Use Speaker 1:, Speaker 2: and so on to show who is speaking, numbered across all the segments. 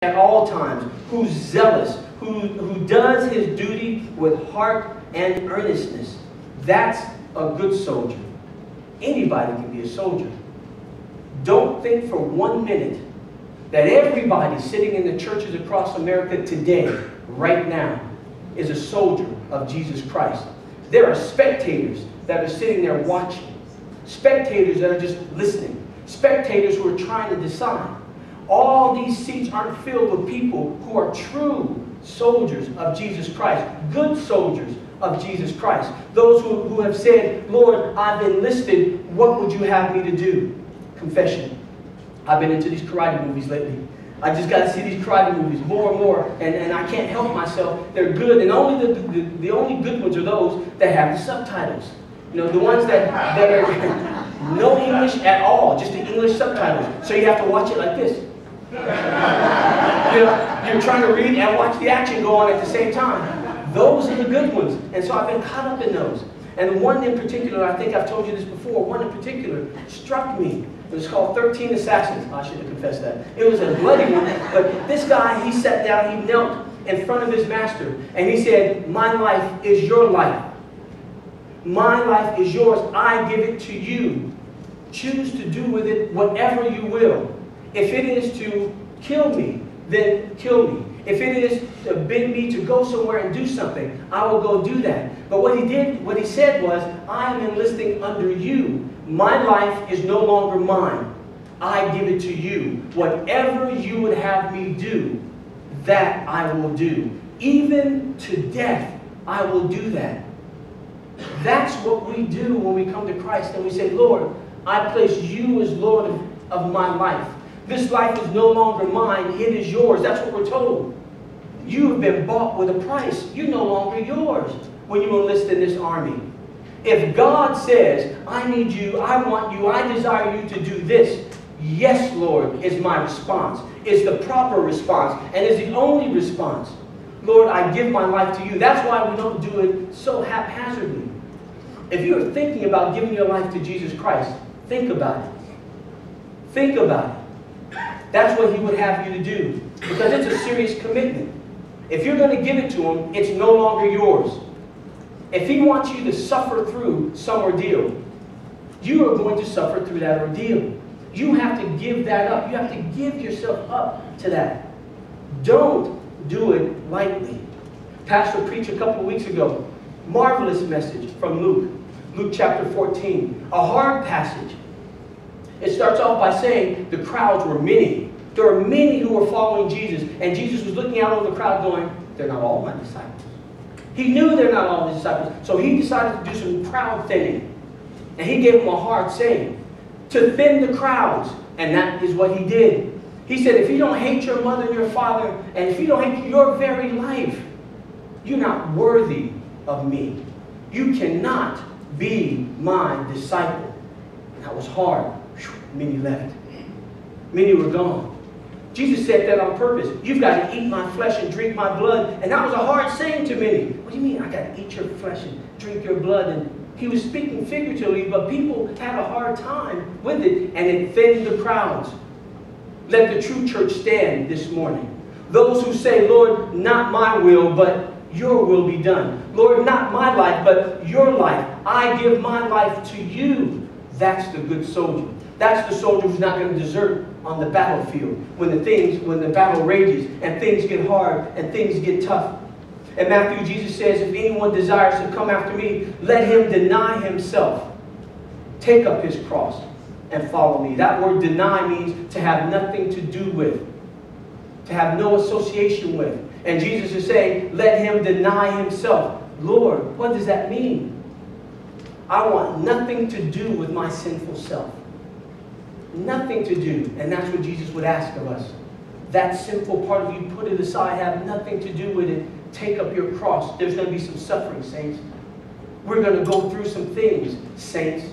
Speaker 1: at all times, who's zealous, who does his duty with heart and earnestness. That's a good soldier. Anybody can be a soldier. Don't think for 1 minute that everybody sitting in the churches across America today, right now, is a soldier of Jesus Christ. There are spectators that are sitting there watching. Spectators that are just listening. Spectators who are trying to decide. All these seats aren't filled with people who are true soldiers of Jesus Christ. Good soldiers of Jesus Christ. Those who have said, Lord, I've enlisted. What would you have me to do? Confession. I've been into these karate movies lately. I just got to see these karate movies more and more, and I can't help myself. They're good, and only the only good ones are those that have the subtitles. You know, the ones that are no English at all, just the English subtitles. So you have to watch it like this. You know, you're trying to read and watch the action go on at the same time. Those are the good ones, and so I've been caught up in those. And one in particular, I think I've told you this before, one in particular struck me. It was called 13 Assassins. I should have confessed that. It was a bloody one, but this guy, he sat down, he knelt in front of his master, and he said, my life is your life. My life is yours. I give it to you. Choose to do with it whatever you will. If it is to kill me, then kill me. If it is to bid me to go somewhere and do something, I will go do that. But what he said was, I am enlisting under you. My life is no longer mine. I give it to you. Whatever you would have me do, that I will do. Even to death, I will do that. That's what we do when we come to Christ and we say, Lord, I place you as Lord of my life. This life is no longer mine, it is yours. That's what we're told. You have been bought with a price. You're no longer yours when you enlist in this army. If God says, I need you, I want you, I desire you to do this, yes, Lord, is my response, is the proper response, and is the only response. Lord, I give my life to you. That's why we don't do it so haphazardly. If you're thinking about giving your life to Jesus Christ, think about it. Think about it. That's what he would have you to do, because it's a serious commitment. If you're going to give it to him, it's no longer yours. If he wants you to suffer through some ordeal, you are going to suffer through that ordeal. You have to give that up. You have to give yourself up to that. Don't do it lightly. Pastor preached a couple of weeks ago. Marvelous message from Luke. Luke chapter 14. A hard passage. It starts off by saying the crowds were many. There were many who were following Jesus. And Jesus was looking out over the crowd going, they're not all my disciples. He knew they're not all his disciples. So he decided to do some crowd thinning. And he gave them a hard saying. To thin the crowds. And that is what he did. He said, if you don't hate your mother and your father, and if you don't hate your very life, you're not worthy of me. You cannot be my disciple. That was hard. Many left. Many were gone. Jesus said that on purpose. You've got to eat my flesh and drink my blood. And that was a hard saying to many. What do you mean I got to eat your flesh and drink your blood? And he was speaking figuratively, but people had a hard time with it, and it thinned the crowds. Let the true church stand this morning. Those who say, Lord, not my will, but your will be done. Lord, not my life, but your life. I give my life to you. That's the good soldier. That's the soldier who's not going to desert on the battlefield when the battle rages and things get hard and things get tough. In Matthew, Jesus says, if anyone desires to come after me, let him deny himself. Take up his cross and follow me. That word deny means to have nothing to do with, to have no association with. And Jesus is saying, let him deny himself. Lord, what does that mean? I want nothing to do with my sinful self. Nothing to do. And that's what Jesus would ask of us. That simple part of you, put it aside, have nothing to do with it. Take up your cross. There's going to be some suffering, saints. We're going to go through some things, saints.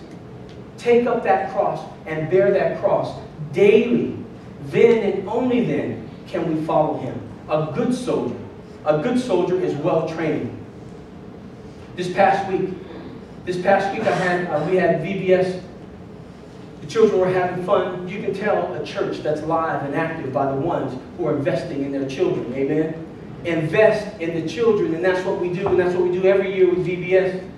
Speaker 1: Take up that cross and bear that cross daily. Then and only then can we follow him. A good soldier is well trained. This past week we had VBS The children were having fun. You can tell a church that's live and active by the ones who are investing in their children. Amen? Invest in the children, and that's what we do, and that's what we do every year with VBS.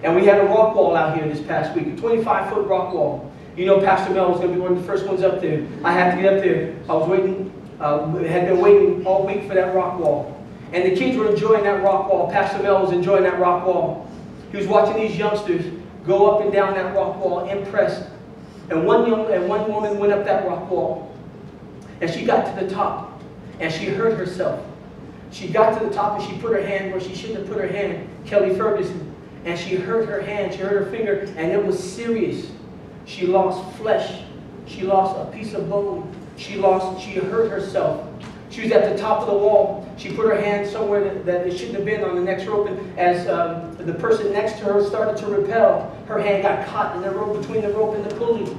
Speaker 1: And we had a rock wall out here this past week, a 25-foot rock wall. You know Pastor Mel was going to be one of the first ones up there. I had to get up there. I was waiting, had been waiting all week for that rock wall. And the kids were enjoying that rock wall. Pastor Mel was enjoying that rock wall. He was watching these youngsters go up and down that rock wall, impressed. And one woman went up that rock wall. And she got to the top. And she hurt herself. She got to the top and she put her hand where she shouldn't have put her hand. Kelly Ferguson. And she hurt her hand, she hurt her finger, and it was serious. She lost flesh. She lost a piece of bone. She hurt herself. She was at the top of the wall. She put her hand somewhere that it shouldn't have been on the next rope. And as the person next to her started to rappel, her hand got caught in the rope, between the rope and the pulley.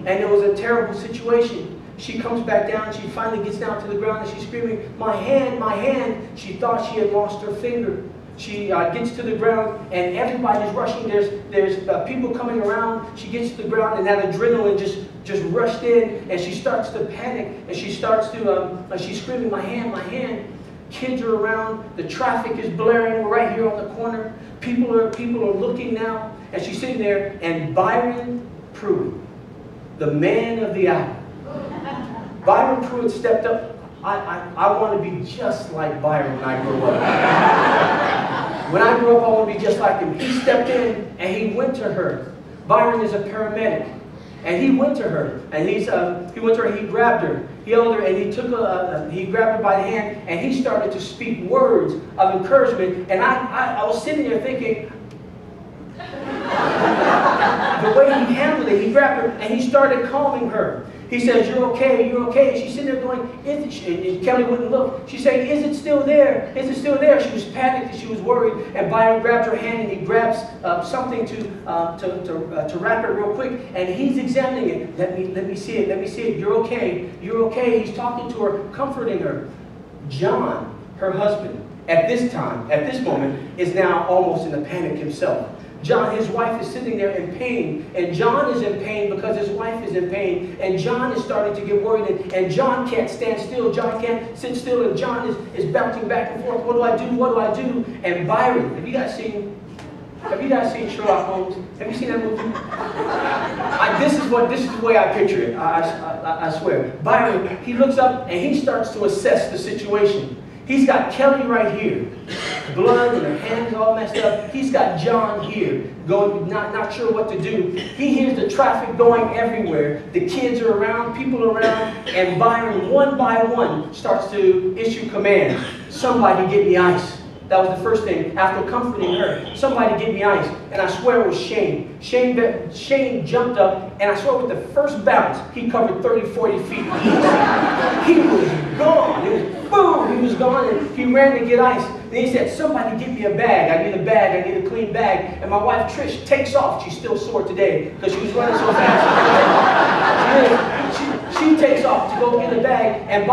Speaker 1: And it was a terrible situation. She comes back down. She finally gets down to the ground and she's screaming, "My hand, my hand." She thought she had lost her finger. She gets to the ground and everybody's rushing. There's people coming around. She gets to the ground and that adrenaline just rushed in, and she starts to panic and she starts to she's screaming, "My hand, my hand." Kids are around. The traffic is blaring. We're right here on the corner. People are looking now, and she's sitting there. And Byron Pruitt, the man of the hour, Byron Pruitt stepped up. I want to be just like Byron when I grow up. When I grow up, I want to be just like him. He stepped in and he went to her. Byron is a paramedic. And he went to her. And he went to her and he grabbed her. He held her and he grabbed her by the hand and he started to speak words of encouragement. And I was sitting there thinking, the way he handled it, he grabbed her and he started calming her. He says, "You're okay, you're okay." And she's sitting there going, "Is it?" And Kelly wouldn't look. She's saying, "Is it still there? Is it still there?" She was panicked and she was worried. And Byron grabs her hand and he grabs something to wrap it real quick. And he's examining it. Let me see it. Let me see it. "You're okay. You're okay." He's talking to her, comforting her. John, her husband, at this moment, is now almost in a panic himself. John, his wife, is sitting there in pain, and John is in pain because his wife is in pain, and John is starting to get worried, and John can't stand still. John can't sit still, and John is bouncing back and forth. What do I do? What do I do? And Byron, have you guys seen Sherlock Holmes? Have you seen that movie? This is the way I picture it. I swear. Byron, he looks up and he starts to assess the situation. He's got Kelly right here, blood and her hand is all messed up. He's got John here, going not sure what to do. He hears the traffic going everywhere. The kids are around, people are around, and Byron, one by one, starts to issue commands. "Somebody get me ice." That was the first thing. After comforting her, "Somebody get me ice." And I swear it was Shane. Shane jumped up, and I swear with the first bounce, he covered 30, 40 feet. He was gone. It was boom, he was gone, and he ran to get ice. Then he said, "Somebody get me a bag. I need a bag. I need a clean bag." And my wife, Trish, takes off. She's still sore today because she was running so fast. She takes off to go get a bag, and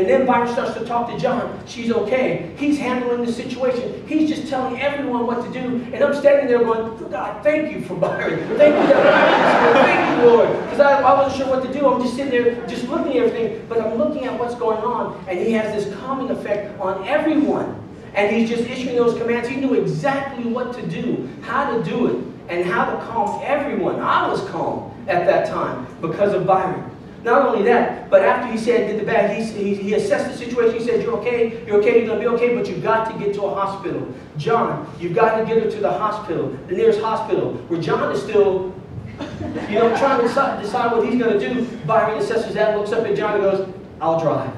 Speaker 1: then Byron starts to talk to John. She's okay. He's handling the situation. He's just telling everyone what to do, and I'm standing there going, "God, thank you for Byron. Thank you, thank you, Lord." Because I wasn't sure what to do. I'm just sitting there, just looking at everything, but I'm looking at what's going on, and he has this calming effect on everyone. And he's just issuing those commands. He knew exactly what to do, how to do it, and how to calm everyone. I was calm at that time because of Byron. Not only that, but after he said, "Get the bag," he assessed the situation. He said, "You're okay, you're going to be okay, but you've got to get to a hospital. John, you've got to get her to the hospital, the nearest hospital." Where John is still, trying to decide what he's going to do. Byron assesses that, looks up at John and goes, "I'll drive."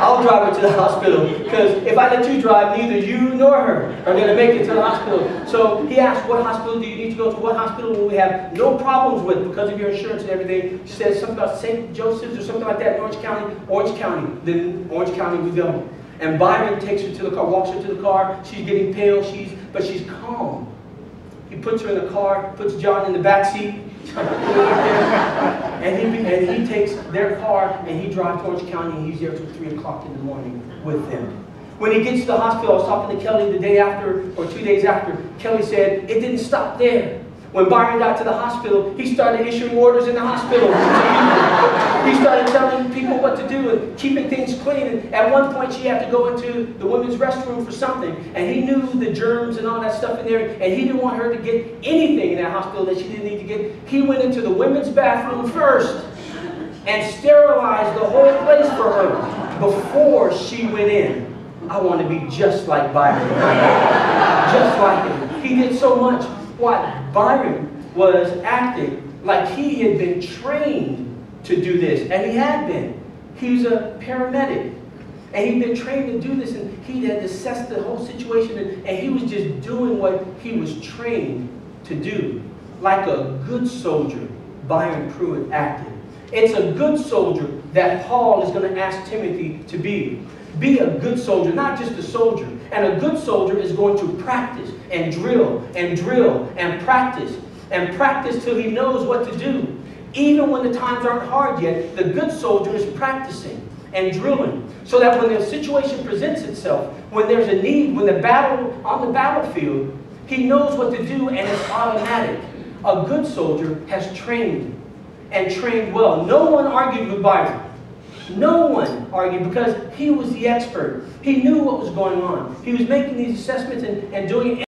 Speaker 1: "I'll drive her to the hospital, because if I let you drive, neither you nor her are going to make it to the hospital." So he asked, "What hospital do you need to go to? What hospital will we have no problems with because of your insurance and everything?" She says something about St. Joseph's or something like that in Orange County. Orange County. Then Orange County we go. And Byron takes her to the car, walks her to the car. She's getting pale, but she's calm. He puts her in the car, puts John in the back seat. and he takes their car and he drives to Orange County, and he's there till 3 o'clock in the morning with them. When he gets to the hospital, I was talking to Kelly the day after or 2 days after. Kelly said, "It didn't stop there. When Byron got to the hospital, he started issuing orders in the hospital. He started telling people what to do and keeping things clean. And at one point, she had to go into the women's restroom for something. And he knew the germs and all that stuff in there. And he didn't want her to get anything in that hospital that she didn't need to get. He went into the women's bathroom first and sterilized the whole place for her before she went in. I want to be just like Byron. Just like him. He did so much. Why? Byron was acting like he had been trained to do this. And he had been. He was a paramedic. And he'd been trained to do this. And he had assessed the whole situation. And he was just doing what he was trained to do. Like a good soldier, Byron Pruitt acted. It's a good soldier that Paul is going to ask Timothy to be. Be a good soldier, not just a soldier. And a good soldier is going to practice and drill and drill and practice till he knows what to do. Even when the times aren't hard yet, the good soldier is practicing and drilling so that when the situation presents itself, when there's a need, when the battle on the battlefield, he knows what to do and it's automatic. A good soldier has trained and trained well. No one argued with Byron. No one argued because he was the expert. He knew what was going on. He was making these assessments and doing it.